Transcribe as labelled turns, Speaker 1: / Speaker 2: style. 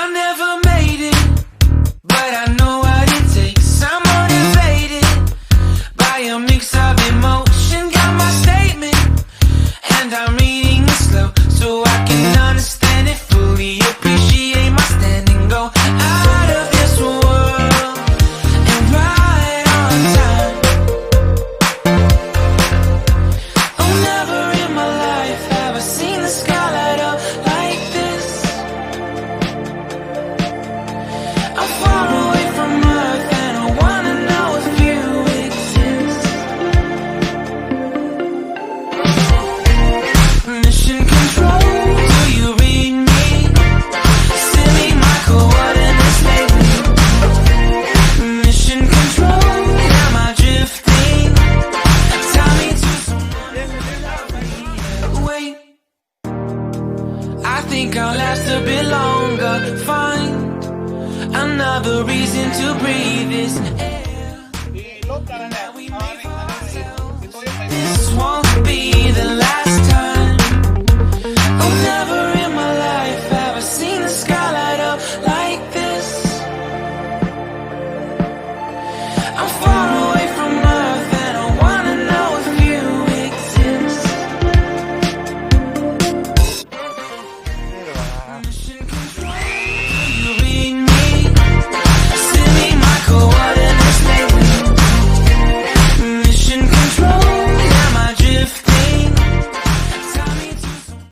Speaker 1: I never made it, but I know what it takes. I'm motivated by a mix of emotion. Got my statement, and I'm reading it slow so I can understand it fully. Appreciate my standing, go out of this world and right on time. Oh, never in my life have I seen the sky light up like this. I'm far away from Earth and I wanna know if you exist. Mission control, do you read me? Send me my coordinates lately. Mission control, am I drifting? Tie me to someone. Wait, I think I'll last a bit longer. Find another reason to breathe this air. That we made for ourselves. This one.